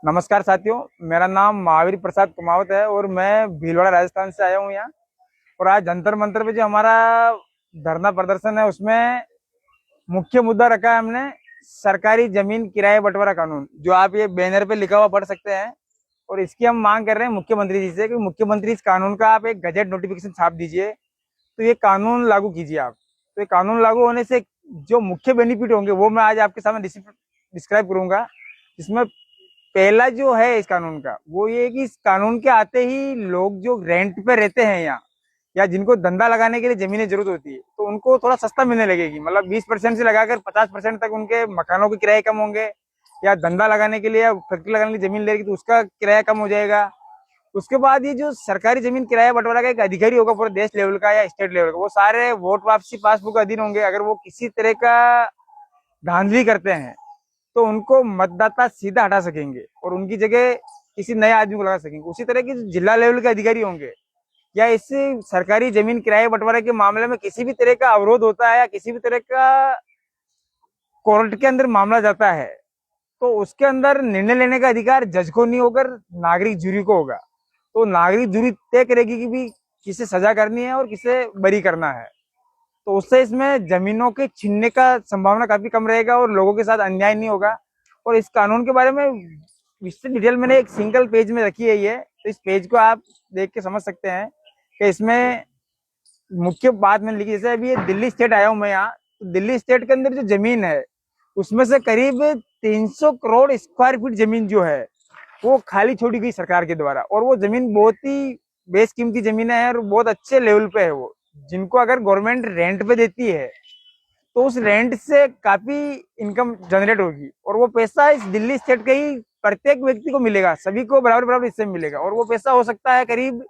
नमस्कार साथियों, मेरा नाम महावीर प्रसाद कुमावत है और मैं भीलवाड़ा राजस्थान से आया हूँ यहाँ। और आज जंतर मंतर पे जो हमारा धरना प्रदर्शन है उसमें मुख्य मुद्दा रखा है हमने सरकारी जमीन किराए बंटवारा कानून, जो आप ये बैनर पे लिखा हुआ पढ़ सकते हैं। और इसकी हम मांग कर रहे हैं मुख्यमंत्री जी से कि मुख्यमंत्री इस कानून का आप एक गजट नोटिफिकेशन छाप दीजिए, तो ये कानून लागू कीजिए आप। तो ये कानून लागू होने से जो मुख्य बेनिफिट होंगे वो मैं आज आपके सामने डिस्क्राइब करूंगा। इसमें पहला जो है इस कानून का वो ये है कि इस कानून के आते ही लोग जो रेंट पे रहते हैं यहाँ या जिनको धंधा लगाने के लिए जमीनें जरूरत होती है तो उनको थोड़ा सस्ता मिलने लगेगी। मतलब 20% से लगाकर 50% तक उनके मकानों के किराए कम होंगे, या धंधा लगाने के लिए या फैक्ट्री लगाने के लिए जमीन लेगी तो उसका किराया कम हो जाएगा। उसके बाद ये जो सरकारी जमीन किराया बंटवारा का एक अधिकारी होगा पूरे देश लेवल का या स्टेट लेवल का, वो सारे वोट वापसी पासबुक अधीन होंगे। अगर वो किसी तरह का धांधली करते हैं तो उनको मतदाता सीधा हटा सकेंगे और उनकी जगह किसी नए आदमी को लगा सकेंगे। उसी तरह के जिला लेवल के अधिकारी होंगे या इससे सरकारी जमीन किराए बंटवारे के मामले में किसी भी तरह का अवरोध होता है या किसी भी तरह का कोर्ट के अंदर मामला जाता है तो उसके अंदर निर्णय लेने का अधिकार जज को नहीं होकर नागरिक जूरी को होगा। तो नागरिक जूरी तय करेगी कि भी किसे सजा करनी है और किसे बरी करना है। तो उससे इसमें जमीनों के छीनने का संभावना काफी कम रहेगा और लोगों के साथ अन्याय नहीं होगा। और इस कानून के बारे में विस्तृत डिटेल मैंने एक सिंगल पेज में रखी है, तो इस पेज को आप देख के समझ सकते हैं कि इसमें मुख्य बात मैंने लिखी। जैसे अभी ये दिल्ली स्टेट आया हूँ मैं यहाँ, तो दिल्ली स्टेट के अंदर जो जमीन है उसमें से करीब 300 करोड़ स्क्वायर फीट जमीन जो है वो खाली छोड़ी गई सरकार के द्वारा। और वो जमीन बहुत ही बेशकीमती जमीन है और बहुत अच्छे लेवल पे है वो, जिनको अगर गवर्नमेंट रेंट पे देती है तो उस रेंट से काफी इनकम जनरेट होगी और वो पैसा इस दिल्ली स्टेट के ही प्रत्येक व्यक्ति को मिलेगा, सभी को बराबर बराबर हिस्से में मिलेगा। और वो पैसा हो सकता है करीब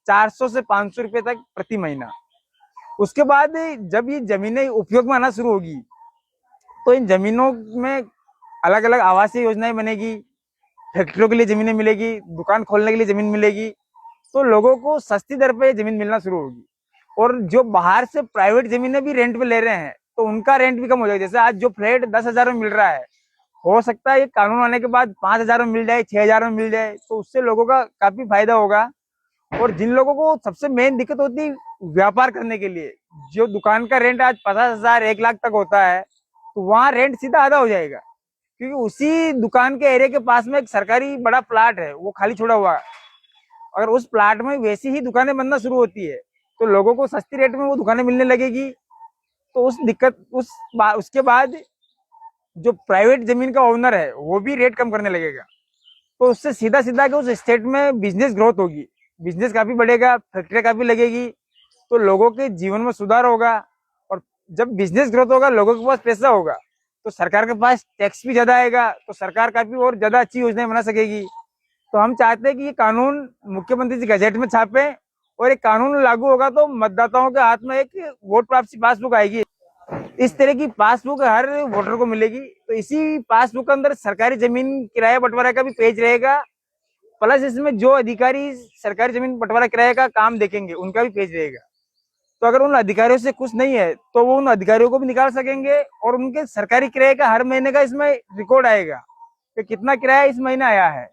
400 से 500 रुपए तक प्रति महीना। उसके बाद जब ये जमीनें उपयोग में आना शुरू होगी तो इन जमीनों में अलग अलग आवासीय योजनाएं बनेगी, फैक्ट्रियों के लिए जमीनें मिलेगी, दुकान खोलने के लिए जमीन मिलेगी, तो लोगों को सस्ती दर पे जमीन मिलना शुरू होगी। और जो बाहर से प्राइवेट जमीनें भी रेंट पे ले रहे हैं तो उनका रेंट भी कम हो जाएगा। जैसे आज जो फ्लैट 10,000 में मिल रहा है, हो सकता है ये कानून आने के बाद 5,000 में मिल जाए, 6,000 में मिल जाए, तो उससे लोगों का काफी फायदा होगा। और जिन लोगों को सबसे मेन दिक्कत होती है व्यापार करने के लिए, जो दुकान का रेंट आज 50,000 1 लाख तक होता है, तो वहां रेंट सीधा आधा हो जाएगा, क्योंकि उसी दुकान के एरिया के पास में एक सरकारी बड़ा प्लाट है वो खाली छोड़ा हुआ है। अगर उस प्लाट में वैसी ही दुकानें बनना शुरू होती है तो लोगों को सस्ती रेट में वो दुकानें मिलने लगेगी। तो उसके बाद जो प्राइवेट जमीन का ओनर है वो भी रेट कम करने लगेगा। तो उससे सीधा सीधा कि उस स्टेट में बिजनेस ग्रोथ होगी, बिजनेस काफी बढ़ेगा, फैक्ट्रियां काफी लगेगी, तो लोगों के जीवन में सुधार होगा। और जब बिजनेस ग्रोथ होगा, लोगों के पास पैसा होगा, तो सरकार के पास टैक्स भी ज्यादा आएगा, तो सरकार काफी और ज्यादा अच्छी योजनाएं बना सकेगी। तो हम चाहते हैं कि ये कानून मुख्यमंत्री जी गजट में छापे और एक कानून लागू होगा तो मतदाताओं के हाथ में एक वोट वापसी पासबुक आएगी। इस तरह की पासबुक हर वोटर को मिलेगी। तो इसी पासबुक के अंदर सरकारी जमीन किराया बंटवारा का भी पेज रहेगा, प्लस इसमें जो अधिकारी सरकारी जमीन बंटवारा किराए का काम देखेंगे उनका भी पेज रहेगा। तो अगर उन अधिकारियों से कुछ नहीं है तो वो उन अधिकारियों को भी निकाल सकेंगे और उनके सरकारी किराए का हर महीने का इसमें रिकॉर्ड आएगा कि कितना किराया इस महीने आया है।